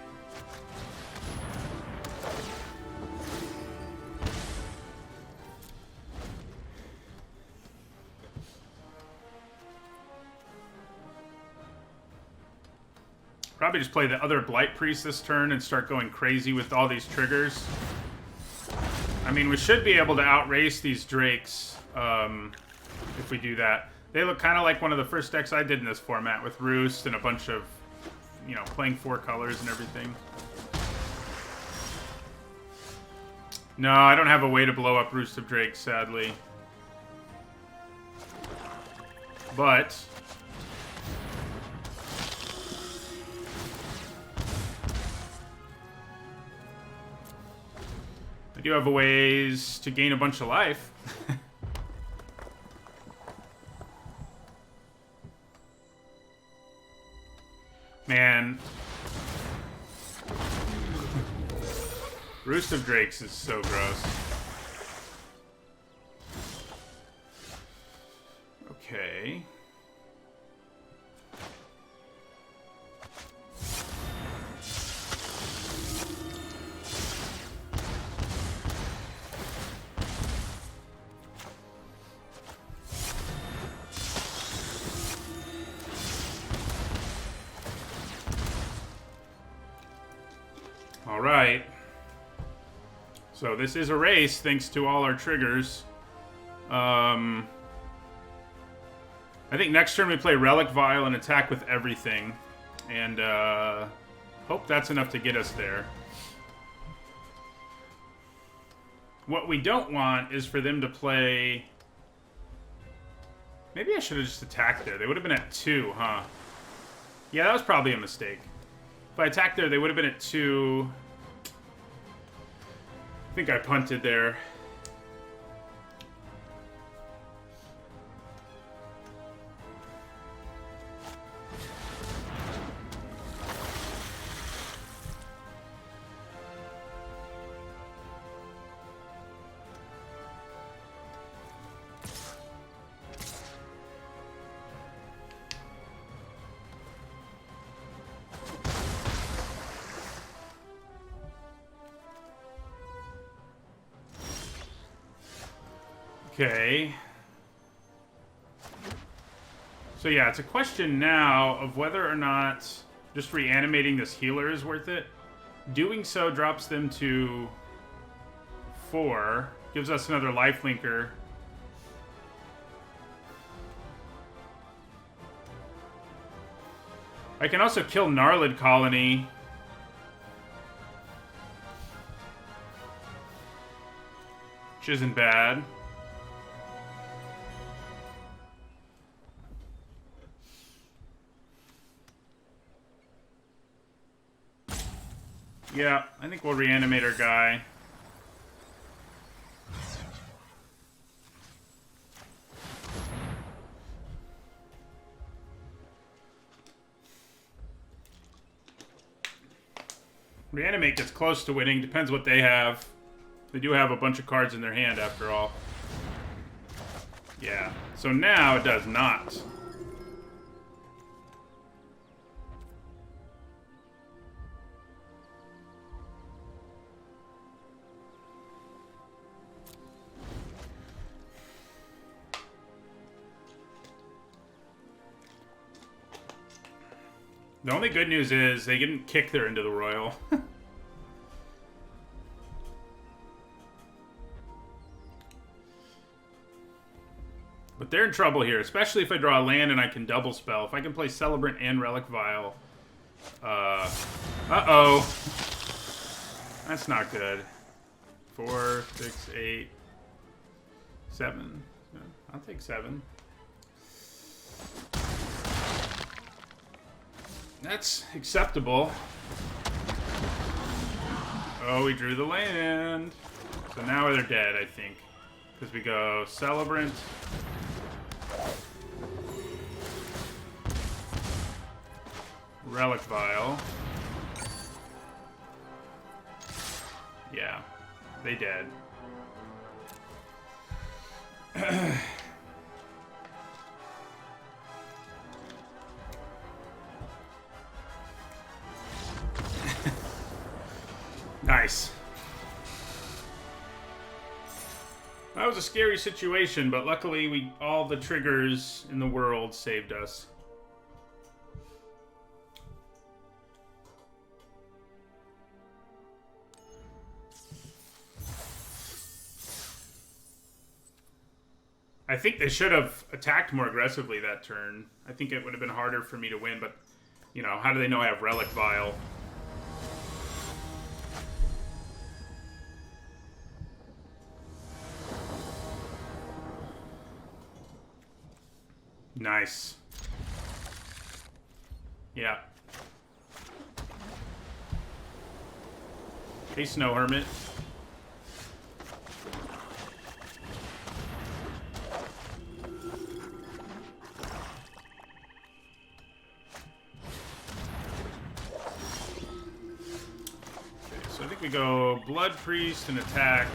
Probably just play the other Blight Priest this turn and start going crazy with all these triggers. I mean, we should be able to outrace these Drakes if we do that. They look kind of like one of the first decks I did in this format with Roost and a bunch of, you know, playing 4 colors and everything. No, I don't have a way to blow up Roost of Drakes, sadly. But I do have a ways to gain a bunch of life. Man. Roost of Drakes is so gross. Okay. All right. So this is a race thanks to all our triggers. I think next turn we play Relic Vial and attack with everything. And hope that's enough to get us there. What we don't want is for them to play... Maybe I should have just attacked there. They would have been at 2, huh? Yeah, that was probably a mistake. If I attacked there, they would have been at 2. I think I punted there. Okay. So yeah, it's a question now of whether or not just reanimating this healer is worth it. Doing so drops them to 4. Gives us another lifelinker. I can also kill Gnarlid Colony. Which isn't bad. Yeah, I think we'll reanimate our guy. Reanimate gets close to winning. Depends what they have. They do have a bunch of cards in their hand, after all. Yeah. So now it does not. The only good news is they didn't kick their into the Royal. But they're in trouble here, especially if I draw a land and I can double spell. If I can play Celebrant and Relic Vial. Uh-oh. That's not good. 4, 6, 8, 7. Yeah, I'll take 7. That's acceptable. Oh, we drew the land. So now they're dead, I think. Because we go Celebrant. Relic Vial. Yeah, they dead. Nice. That was a scary situation, but luckily all the triggers in the world saved us. I think they should have attacked more aggressively that turn. I think it would have been harder for me to win, but, you know, how do they know I have Relic Vial? Nice. Yeah. Hey, Snow Hermit. We go Blood Priest and attack.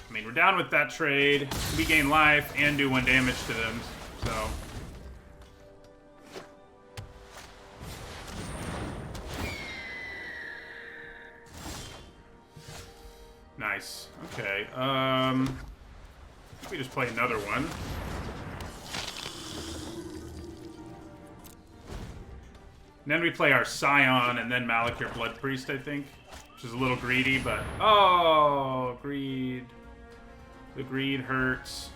I mean, we're down with that trade. We gain life and do 1 damage to them, so. Nice. Okay. We just play another one. And then we play our Scion and then Malakir Blood Priest, I think. Which is a little greedy, but... Oh, greed. The greed hurts.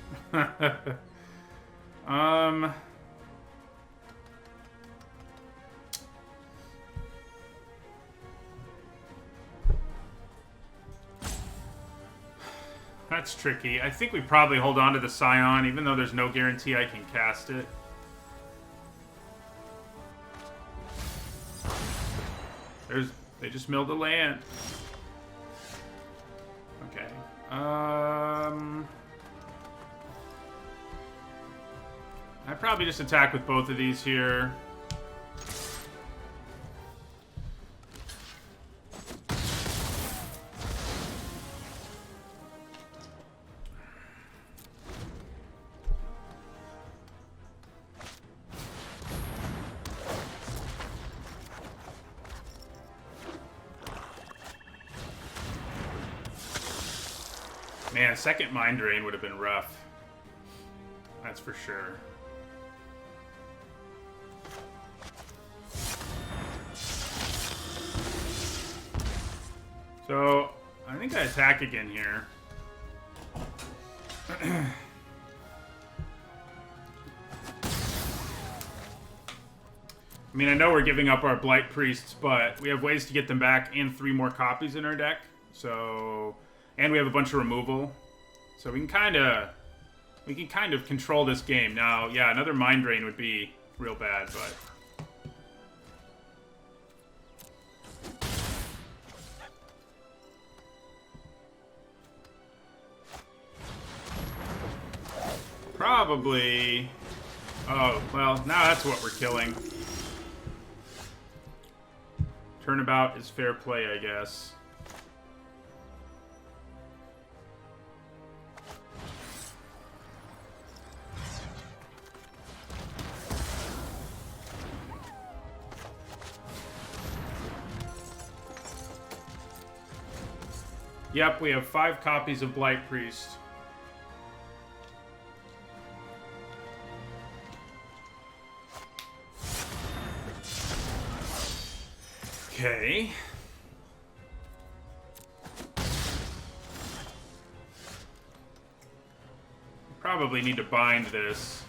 That's tricky. I think we probably hold on to the Scion, even though there's no guarantee I can cast it. They just milled the land. Okay. I probably just attack with both of these here. Man, second Mind Drain would have been rough. That's for sure. So, I think I attack again here. I mean, I know we're giving up our Blight Priests, but we have ways to get them back and 3 more copies in our deck. So... And we have a bunch of removal. So we can kind of control this game. Now, yeah, another Mind Drain would be real bad, but... Probably... Oh, well, now that's what we're killing. Turnabout is fair play, I guess. Yep, we have 5 copies of Blight Priest. Okay. Probably need to bind this.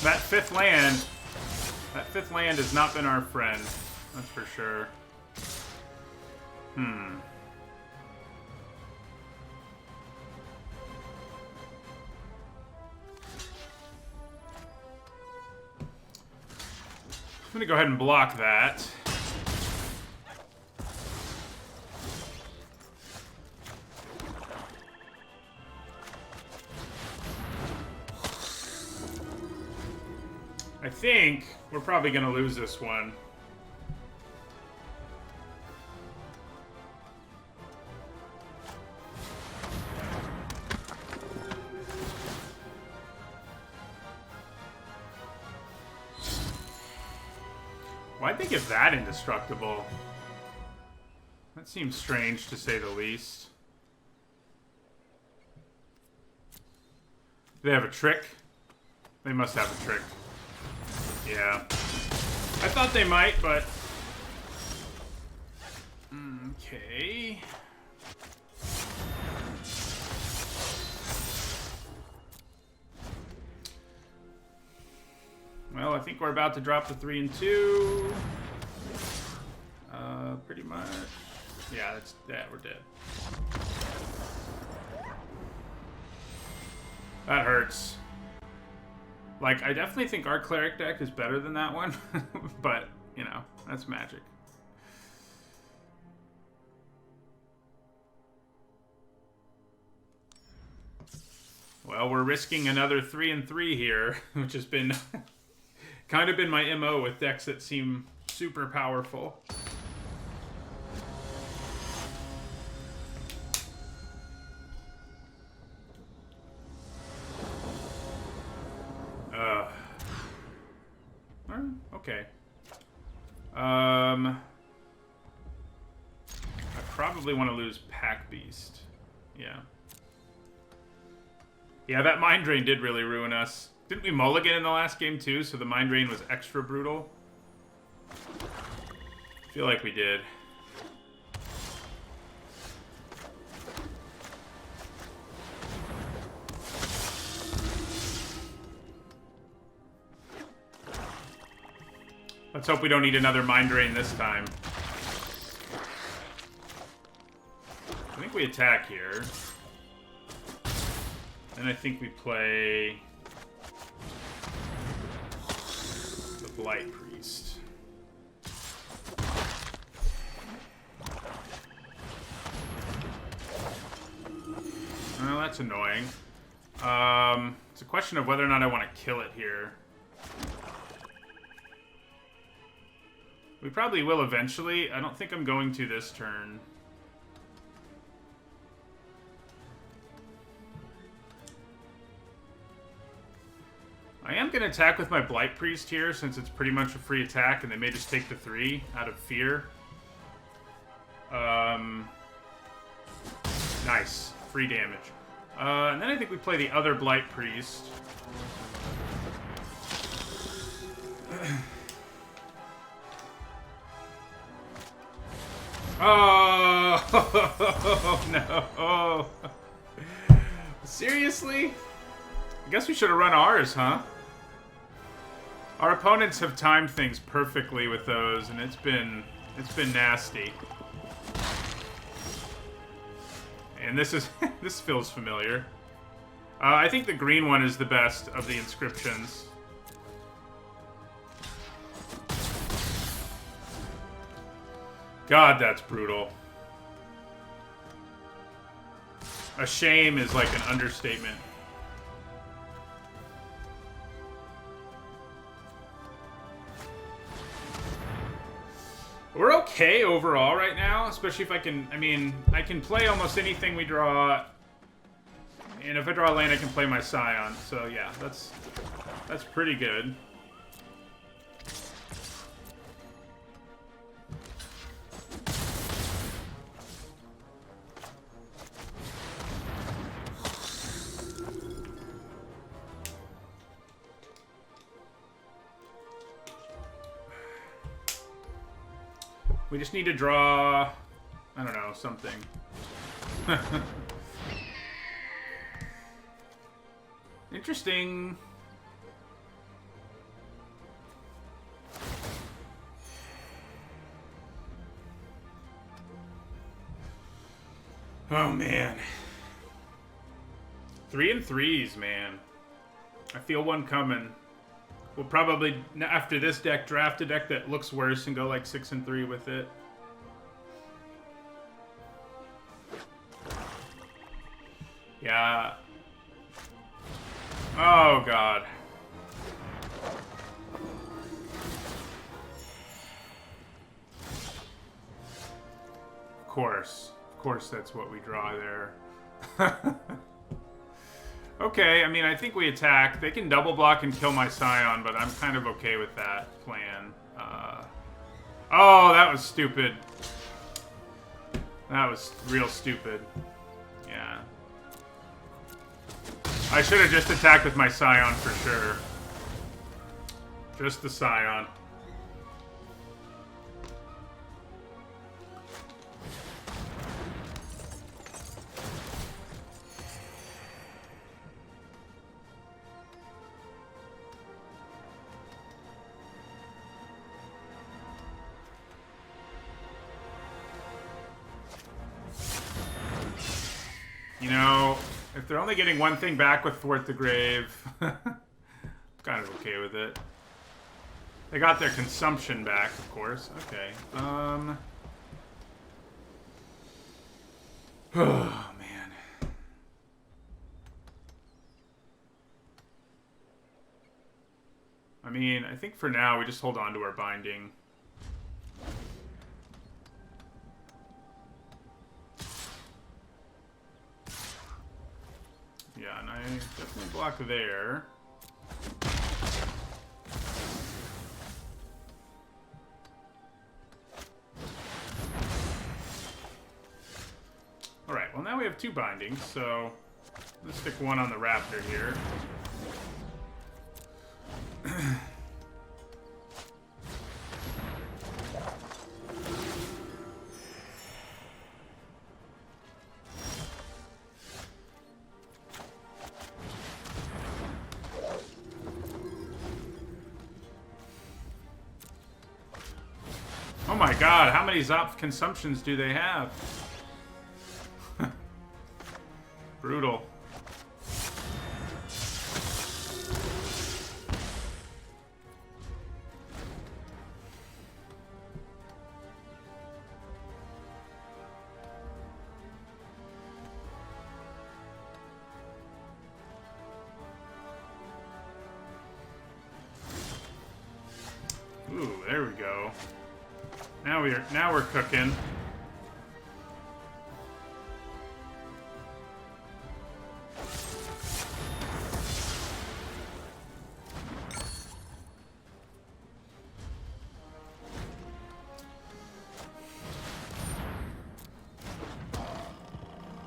That fifth land has not been our friend. That's for sure. I'm gonna go ahead and block that. I think we're probably going to lose this one. Why'd they give that indestructible? That seems strange, to say the least. Do they have a trick? They must have a trick. Yeah. I thought they might, but... Okay. Well, I think we're about to drop the 3 and 2. Pretty much. Yeah, we're dead. That hurts. Like, I definitely think our Cleric deck is better than that one. But, you know, that's Magic. Well, we're risking another 3 and 3 here, which has been kind of been my MO with decks that seem super powerful. Okay. I probably want to lose Pack Beast. Yeah. Yeah, that Mind Drain did really ruin us. Didn't we mulligan in the last game too, so the Mind Drain was extra brutal? I feel like we did. Let's hope we don't need another Mind Drain this time. I think we attack here. Then I think we play the Blight Priest. Well, that's annoying. It's a question of whether or not I want to kill it here. We probably will eventually. I don't think I'm going to this turn. I am going to attack with my Blight Priest here, since it's pretty much a free attack, and they may just take the 3 out of fear. Nice. Free damage. And then I think we play the other Blight Priest. Oh, no. Seriously? I guess we should have run ours, huh? Our opponents have timed things perfectly with those, and it's been nasty. And this is this feels familiar. I think the green one is the best of the inscriptions. God, that's brutal. A shame is like an understatement. We're okay overall right now, especially if I can, I can play almost anything we draw. And if I draw a land, I can play my Scion. So yeah, that's pretty good. We just need to draw, I don't know, something. Interesting. Oh, man. 3 and 3s, man. I feel one coming. We'll probably, after this deck, draft a deck that looks worse and go like 6 and 3 with it. Yeah. Oh, God. Of course. Of course that's what we draw there. Okay, I mean, I think we attack. They can double block and kill my Scion, but I'm kind of okay with that plan. Oh, that was stupid. That was real stupid. Yeah. I should have just attacked with my Scion for sure. Just the Scion. You know, if they're only getting one thing back with Thwart the Grave, I'm kind of okay with it. They got their consumption back, of course. Okay. Oh, man. I mean, I think for now we just hold on to our binding. Yeah, and I definitely block there. Alright, well now we have 2 bindings, so let's stick 1 on the Raptor here. Oh my god, how many Zop consumptions do they have? Brutal. Ooh, there we go. Now we're cooking.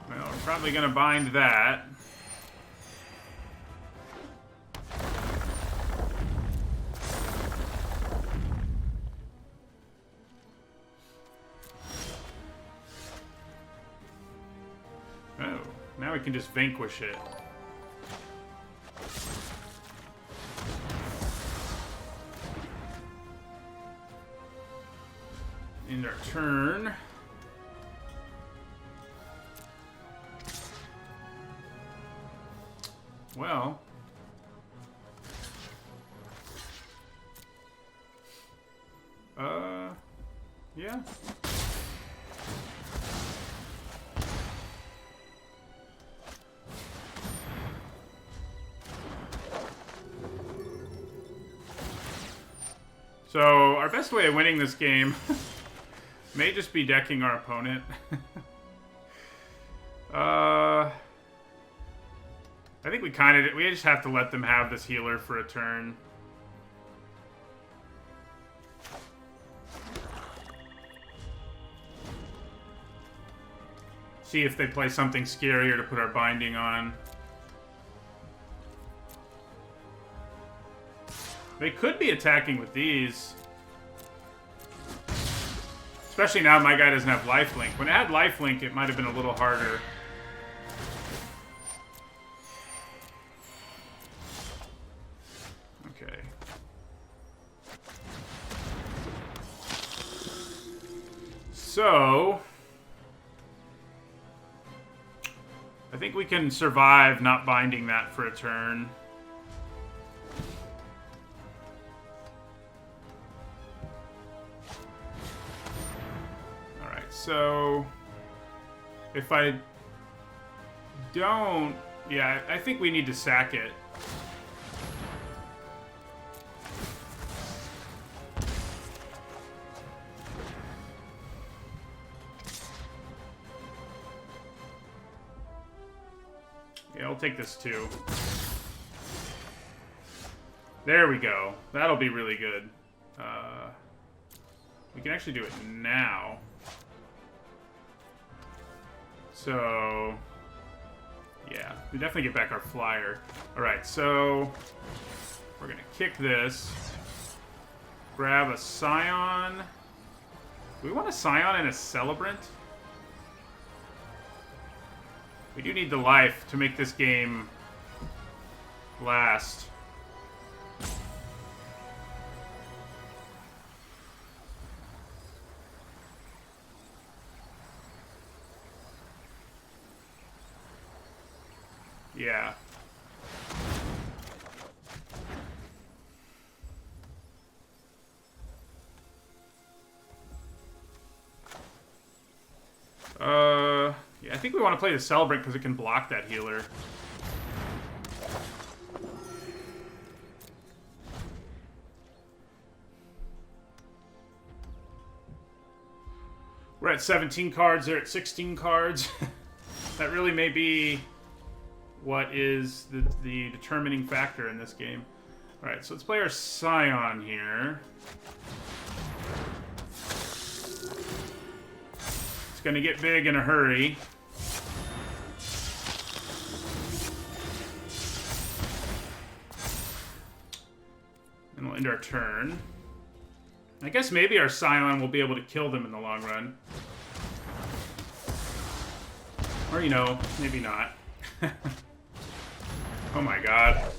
Well, we're probably gonna bind that. Now we can just vanquish it. End our turn. Well. Yeah. So, our best way of winning this game may just be decking our opponent. I think we just have to let them have this healer for a turn. See if they play something scarier to put our binding on. They could be attacking with these. Especially now my guy doesn't have lifelink. When it had lifelink, it might have been a little harder. Okay. So... I think we can survive not binding that for a turn. Alright, so... If I don't... Yeah, I think we need to sack it. Yeah, I'll take this too. There we go. That'll be really good. We can actually do it now. So... Yeah, we definitely get back our flyer. Alright, so... We're gonna kick this. Grab a Scion. Do we want a Scion and a Celebrant? We do need the life to make this game last. Yeah. Yeah, I think we want to play the Celebrant because it can block that healer. We're at 17 cards, they're at 16 cards. That really may be what is the determining factor in this game. Alright, so let's play our Scion here. It's gonna get big in a hurry. And we'll end our turn. I guess maybe our Scion will be able to kill them in the long run. Or, you know, maybe not. Oh my god.